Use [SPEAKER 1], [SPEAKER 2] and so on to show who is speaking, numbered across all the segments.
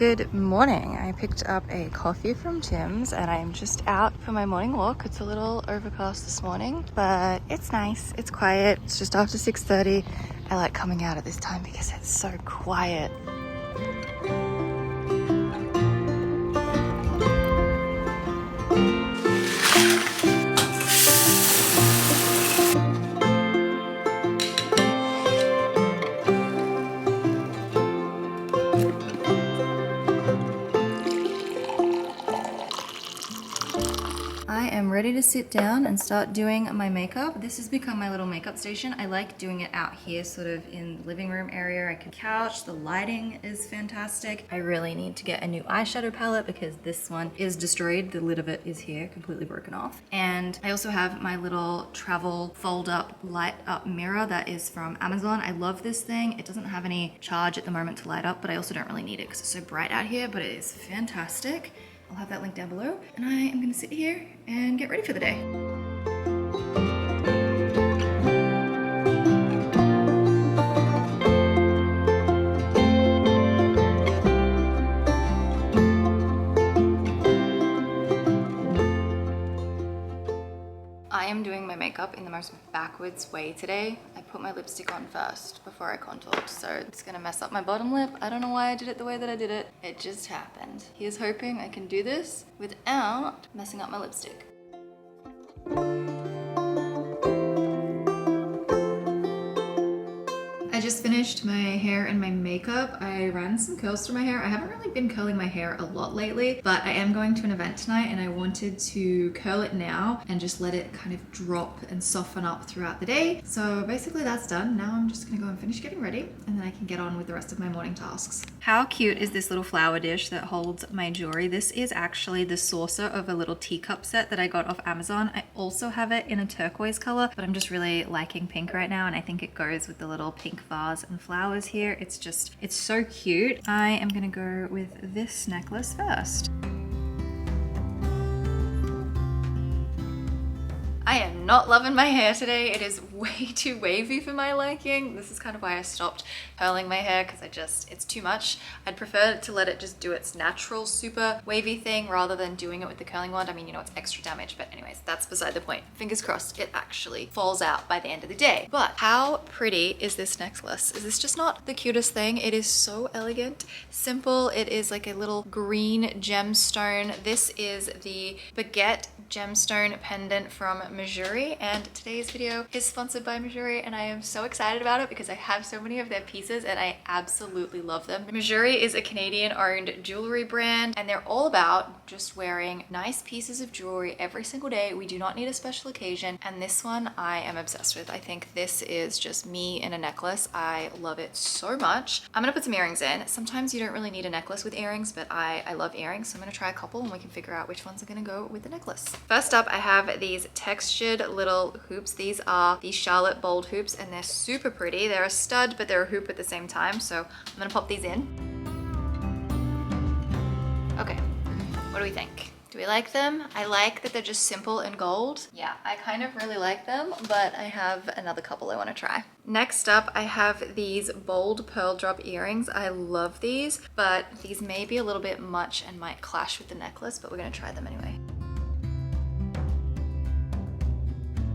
[SPEAKER 1] Good morning. I picked up a coffee from Tim's and I am just out for my morning walk. It's a little overcast this morning, but it's nice. It's quiet. It's just after 6:30. I like coming out at this time because it's so quiet. I am ready to sit down and start doing my makeup. This has become my little makeup station. I like doing it out here, sort of in the living room area. I can couch, the lighting is fantastic. I really need to get a new eyeshadow palette because this one is destroyed. The lid of it is here, completely broken off. And I also have my little travel fold up, light up mirror that is from Amazon. I love this thing. It doesn't have any charge at the moment to light up, but I also don't really need it because it's so bright out here, but it is fantastic. I'll have that link down below, and I am gonna sit here and get ready for the day. I am doing my makeup in the most backwards way today. I put my lipstick on first before I contoured, so it's gonna mess up my bottom lip. I don't know why I did it the way that I did it. It just happened. Here's hoping I can do this without messing up my lipstick. I just finished my hair and my makeup. I ran some curls through my hair. I haven't really been curling my hair a lot lately, but I am going to an event tonight and I wanted to curl it now and just let it kind of drop and soften up throughout the day. So basically that's done. Now I'm just gonna go and finish getting ready and then I can get on with the rest of my morning tasks. How cute is this little flower dish that holds my jewelry? This is actually the saucer of a little teacup set that I got off Amazon. I also have it in a turquoise color, but I'm just really liking pink right now and I think it goes with the little pink vase and flowers here. It's so cute. I am gonna go with this necklace first. I am not loving my hair today. It is way too wavy for my liking. This is kind of why I stopped curling my hair because it's too much. I'd prefer to let it just do its natural super wavy thing rather than doing it with the curling wand. I mean, you know, it's extra damage, but anyways, that's beside the point. Fingers crossed it actually falls out by the end of the day. But how pretty is this necklace? Is this just not the cutest thing? It is so elegant, simple. It is like a little green gemstone. This is the baguette gemstone pendant from Jewellery, and today's video is sponsored by Jewellery, and I am so excited about it because I have so many of their pieces and I absolutely love them. Jewellery is a Canadian-owned jewelry brand and they're all about just wearing nice pieces of jewelry every single day. We do not need a special occasion, and this one I am obsessed with. I think this is just me in a necklace. I love it so much. I'm gonna put some earrings in. Sometimes you don't really need a necklace with earrings, but I love earrings, so I'm gonna try a couple and we can figure out which ones are gonna go with the necklace. First up, I have these textured little hoops. These are the Charlotte Bold hoops and they're super pretty. They're a stud, but they're a hoop at the same time. So I'm gonna pop these in. Okay, what do we think? Do we like them? I like that they're just simple and gold. Yeah, I kind of really like them, but I have another couple I want to try. Next up, I have these bold pearl drop earrings. I love these, but these may be a little bit much and might clash with the necklace, but we're gonna try them anyway.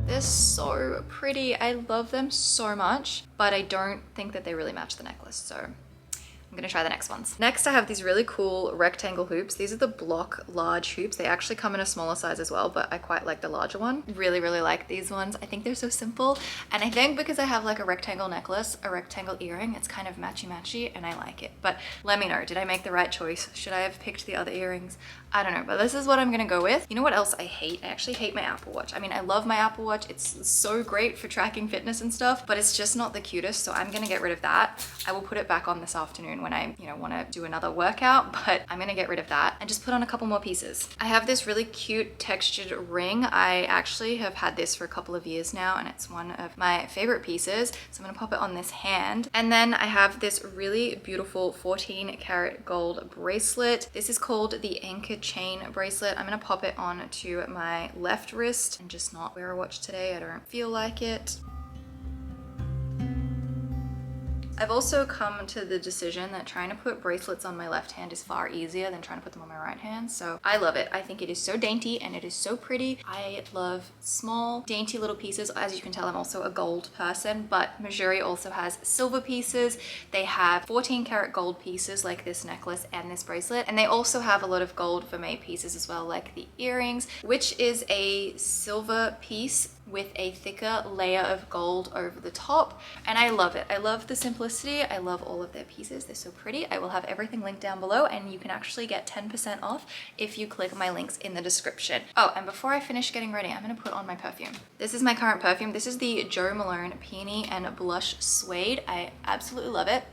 [SPEAKER 1] They're so pretty. I love them so much, but I don't think that they really match the necklace, so I'm gonna try the next ones. Next, I have these really cool rectangle hoops. These are the block large hoops. They actually come in a smaller size as well, but I quite like the larger one. Really, really like these ones. I think they're so simple. And I think because I have like a rectangle necklace, a rectangle earring, it's kind of matchy-matchy and I like it. But let me know, did I make the right choice? Should I have picked the other earrings? I don't know, but this is what I'm gonna go with. You know what else I hate? I actually hate my Apple Watch. I mean, I love my Apple Watch. It's so great for tracking fitness and stuff, but it's just not the cutest, so I'm gonna get rid of that. I will put it back on this afternoon when I, want to do another workout, but I'm gonna get rid of that and just put on a couple more pieces. I have this really cute textured ring. I actually have had this for a couple of years now, and it's one of my favorite pieces, so I'm gonna pop it on this hand. And then I have this really beautiful 14 karat gold bracelet. This is called the Anchor Chain bracelet. I'm gonna pop it on to my left wrist and just not wear a watch today. I don't feel like it. I've also come to the decision that trying to put bracelets on my left hand is far easier than trying to put them on my right hand. So I love it. I think it is so dainty and it is so pretty. I love small, dainty little pieces. As you can tell, I'm also a gold person, but Jewellery also has silver pieces. They have 14 karat gold pieces like this necklace and this bracelet. And they also have a lot of gold vermeil pieces as well, like the earrings, which is a silver piece with a thicker layer of gold over the top. And I love it. I love the simplicity. I love all of their pieces. They're so pretty. I will have everything linked down below, and you can actually get 10% off if you click my links in the description. Oh, and before I finish getting ready, I'm gonna put on my perfume. This is my current perfume. This is the Jo Malone Peony and Blush Suede. I absolutely love it.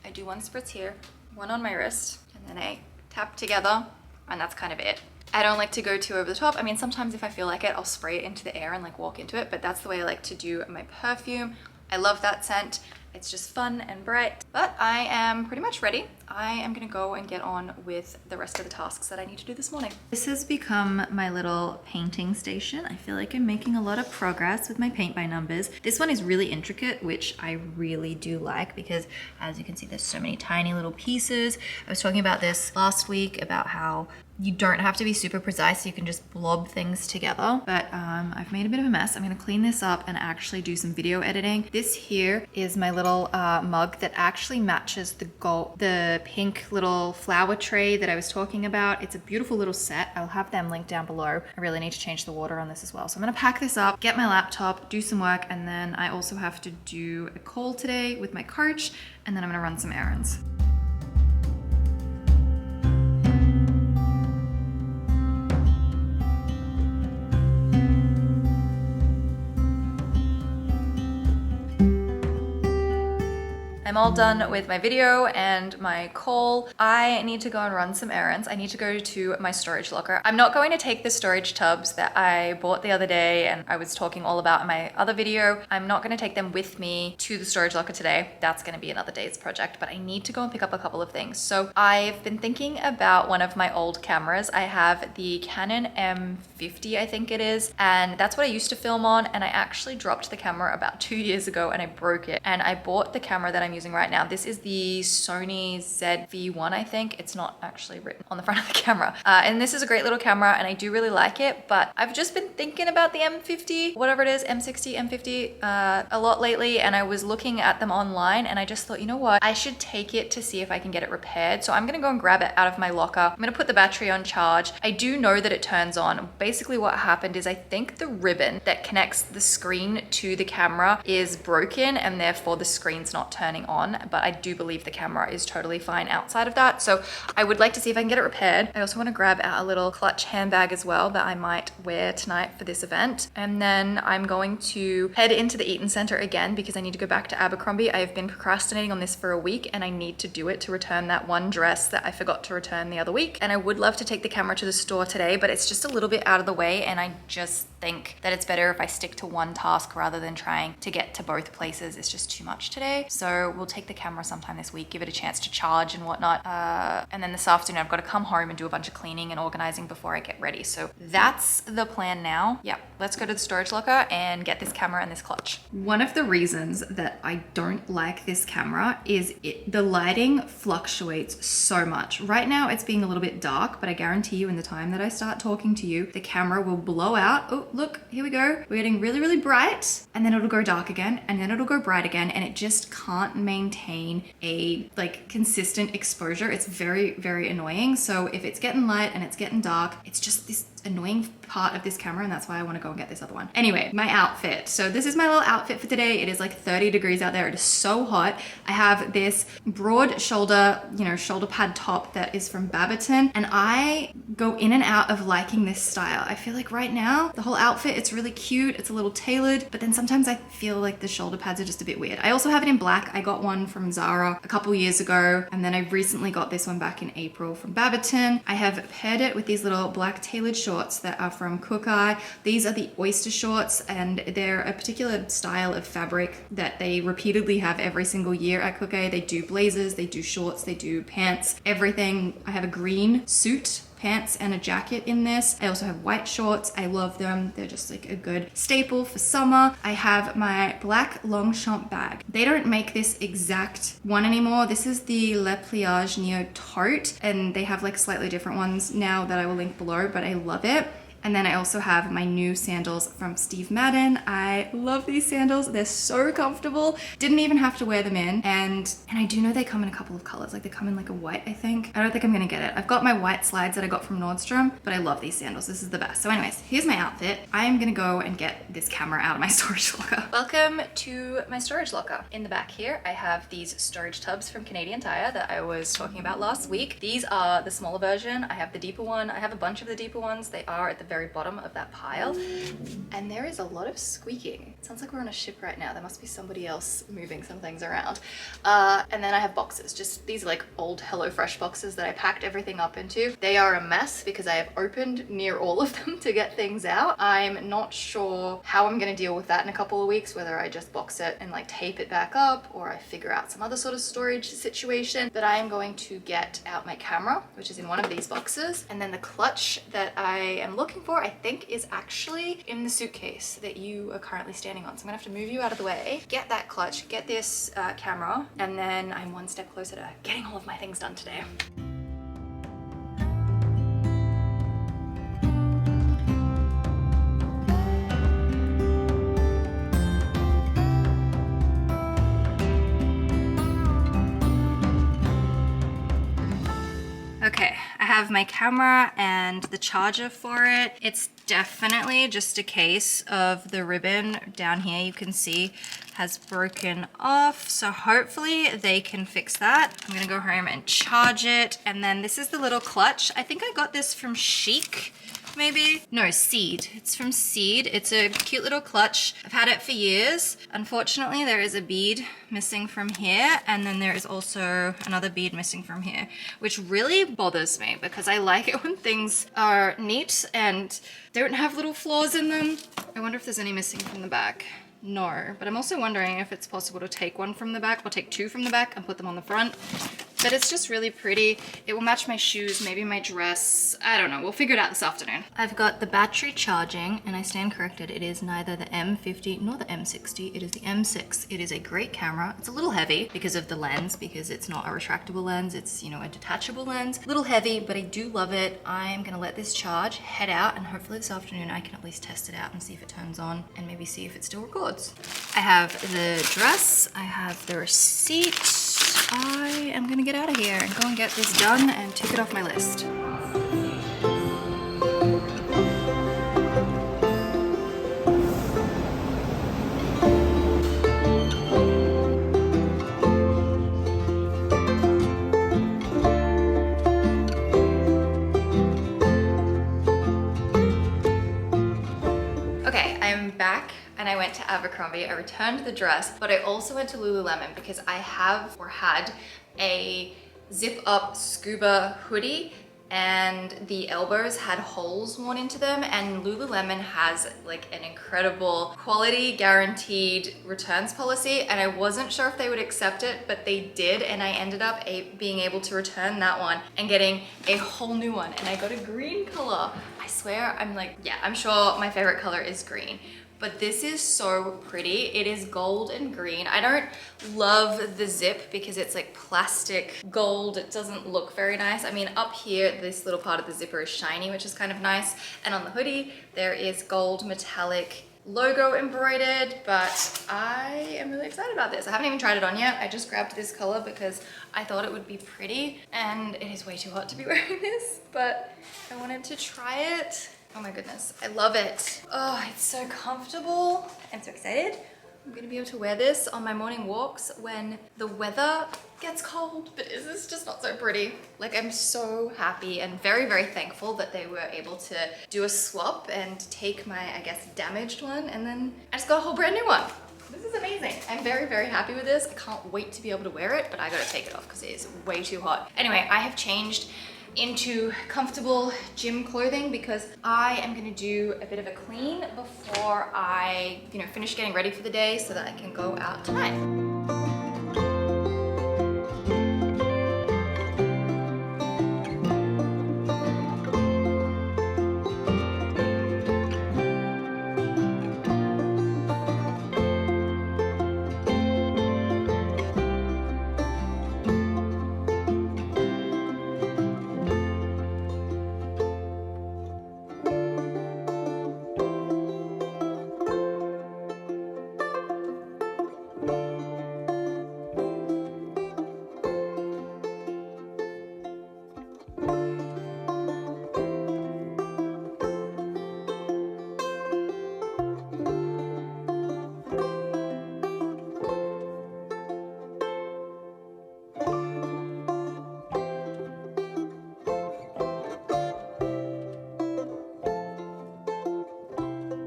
[SPEAKER 1] I do one spritz here, one on my wrist, and then I tap together, and that's kind of it. I don't like to go too over the top. I mean, sometimes if I feel like it, I'll spray it into the air and like walk into it, but that's the way I like to do my perfume. I love that scent. It's just fun and bright. But I am pretty much ready. I am gonna go and get on with the rest of the tasks that I need to do this morning. This has become my little painting station. I feel like I'm making a lot of progress with my paint by numbers. This one is really intricate, which I really do like because as you can see, there's so many tiny little pieces. I was talking about this last week about how you don't have to be super precise, you can just blob things together. But I've made a bit of a mess. I'm gonna clean this up and actually do some video editing. This here is my little mug that actually matches the pink little flower tray that I was talking about. It's a beautiful little set. I'll have them linked down below. I really need to change the water on this as well. So I'm gonna pack this up, get my laptop, do some work, and then I also have to do a call today with my coach, and then I'm gonna run some errands. I'm all done with my video and my call. I need to go and run some errands. I need to go to my storage locker. I'm not going to take the storage tubs that I bought the other day and I was talking all about in my other video. I'm not going to take them with me to the storage locker today. That's going to be another day's project, but I need to go and pick up a couple of things. So I've been thinking about one of my old cameras. I have the Canon M50, I think it is, and that's what I used to film on, and I actually dropped the camera about 2 years ago and I broke it. And I bought the camera that I'm using right now. This is the Sony ZV-1, I think. It's not actually written on the front of the camera. And this is a great little camera and I do really like it, but I've just been thinking about the M50, whatever it is, M60, M50, a lot lately, and I was looking at them online and I just thought, you know what, I should take it to see if I can get it repaired. So I'm gonna go and grab it out of my locker. I'm gonna put the battery on charge. I do know that it turns on. Basically what happened is I think the ribbon that connects the screen to the camera is broken and therefore the screen's not turning on, but I do believe the camera is totally fine outside of that. So I would like to see if I can get it repaired. I also want to grab out a little clutch handbag as well that I might wear tonight for this event. And then I'm going to head into the Eaton Center again because I need to go back to Abercrombie. I have been procrastinating on this for a week and I need to do it to return that one dress that I forgot to return the other week. And I would love to take the camera to the store today, but it's just a little bit out of the way and I just think that it's better if I stick to one task rather than trying to get to both places. It's just too much today. So we'll take the camera sometime this week, give it a chance to charge and whatnot. And then this afternoon, I've got to come home and do a bunch of cleaning and organizing before I get ready. So that's the plan now. Yeah, let's go to the storage locker and get this camera and this clutch. One of the reasons that I don't like this camera is the lighting fluctuates so much. Right now it's being a little bit dark, but I guarantee you in the time that I start talking to you, the camera will blow out. Oh, look, here we go. We're getting really, really bright and then it'll go dark again and then it'll go bright again, and it just can't maintain a like consistent exposure. It's very, very annoying. So if it's getting light and it's getting dark, it's just this annoying part of this camera, and that's why I want to go and get this other one. Anyway, my outfit. So this is my little outfit for today. It is like 30 degrees out there. It is so hot. I have this broad shoulder, shoulder pad top that is from Baberton, and I go in and out of liking this style. I feel like right now, the whole outfit, it's really cute. It's a little tailored, but then sometimes I feel like the shoulder pads are just a bit weird. I also have it in black. I got one from Zara a couple years ago, and then I recently got this one back in April from Baberton. I have paired it with these little black tailored shorts that are from Kookeye. These are the oyster shorts, and they're a particular style of fabric that they repeatedly have every single year at Kookeye. They do blazers, they do shorts, they do pants, everything. I have a green suit pants and a jacket in this. I also have white shorts. I love them. They're just like a good staple for summer. I have my black Longchamp bag. They don't make this exact one anymore. This is the Le Pliage Neo Tote, and they have like slightly different ones now that I will link below, but I love it. And then I also have my new sandals from Steve Madden. I love these sandals. They're so comfortable. Didn't even have to wear them in. And I do know they come in a couple of colors. Like they come in like a white, I think. I don't think I'm gonna get it. I've got my white slides that I got from Nordstrom, but I love these sandals. This is the best. So anyways, here's my outfit. I am gonna go and get this camera out of my storage locker. Welcome to my storage locker. In the back here, I have these storage tubs from Canadian Tire that I was talking about last week. These are the smaller version. I have the deeper one. I have a bunch of the deeper ones. They are at the very bottom of that pile, and there is a lot of squeaking. It sounds like we're on a ship right now. There must be somebody else moving some things around. And then I have boxes. Just these are like old HelloFresh boxes that I packed everything up into. They are a mess because I have opened near all of them to get things out. I'm not sure how I'm going to deal with that in a couple of weeks, whether I just box it and like tape it back up or I figure out some other sort of storage situation. But I am going to get out my camera, which is in one of these boxes, and then the clutch that I am looking for, I think is actually in the suitcase that you are currently standing on. So I'm gonna have to move you out of the way, get that clutch, get this camera, and then I'm one step closer to getting all of my things done today. Okay, I have my camera and the charger for it. It's definitely just a case of the ribbon down here, you can see, has broken off. So hopefully they can fix that. I'm gonna go home and charge it. And then this is the little clutch. I think I got this from Chic. Maybe? No, Seed. It's from Seed. It's a cute little clutch. I've had it for years. Unfortunately, there is a bead missing from here, and then there is also another bead missing from here, which really bothers me because I like it when things are neat and don't have little flaws in them. I wonder if there's any missing from the back. No, but I'm also wondering if it's possible to take one from the back or take two from the back and put them on the front. But it's just really pretty. It will match my shoes, maybe my dress. I don't know, we'll figure it out this afternoon. I've got the battery charging, and I stand corrected. It is neither the M50 nor the M60, it is the M6. It is a great camera. It's a little heavy because of the lens, because it's not a retractable lens, it's, you know, a detachable lens. A little heavy, but I do love it. I'm gonna let this charge, head out, and hopefully this afternoon I can at least test it out and see if it turns on, and maybe see if it still records. I have the dress, I have the receipt. I am gonna get out of here and go and get this done and tick it off my list. Okay, I'm back. And I went to Abercrombie, I returned the dress, but I also went to Lululemon because I have or had a zip up scuba hoodie and the elbows had holes worn into them, and Lululemon has like an incredible quality guaranteed returns policy, and I wasn't sure if they would accept it, but they did, and I ended up being able to return that one and getting a whole new one, and I got a green color. I swear, I'm like, yeah, I'm sure my favorite color is green. But this is so pretty. It is gold and green. I don't love the zip because it's like plastic gold. It doesn't look very nice. I mean, up here, this little part of the zipper is shiny, which is kind of nice. And on the hoodie, there is gold metallic logo embroidered, but I am really excited about this. I haven't even tried it on yet. I just grabbed this color because I thought it would be pretty, and it is way too hot to be wearing this, but I wanted to try it. Oh my goodness, I love it. Oh, it's so comfortable. I'm so excited. I'm gonna be able to wear this on my morning walks when the weather gets cold, but this is just not so pretty. Like, I'm so happy and very, very thankful that they were able to do a swap and take my, I guess, damaged one, and then I just got a whole brand new one. This is amazing. I'm very, very happy with this. I can't wait to be able to wear it, but I gotta take it off because it is way too hot. Anyway, I have changed into comfortable gym clothing because I am gonna do a bit of a clean before I, finish getting ready for the day so that I can go out tonight.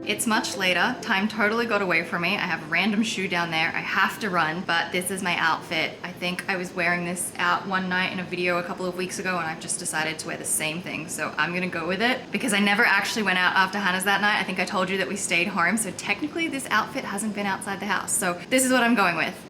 [SPEAKER 1] It's much later, time totally got away from me. I have a random shoe down there, I have to run, but this is my outfit. I think I was wearing this out one night in a video a couple of weeks ago and I've just decided to wear the same thing, so I'm gonna go with it because I never actually went out after Hannah's that night. I think I told you that we stayed home, so technically this outfit hasn't been outside the house, so this is what I'm going with.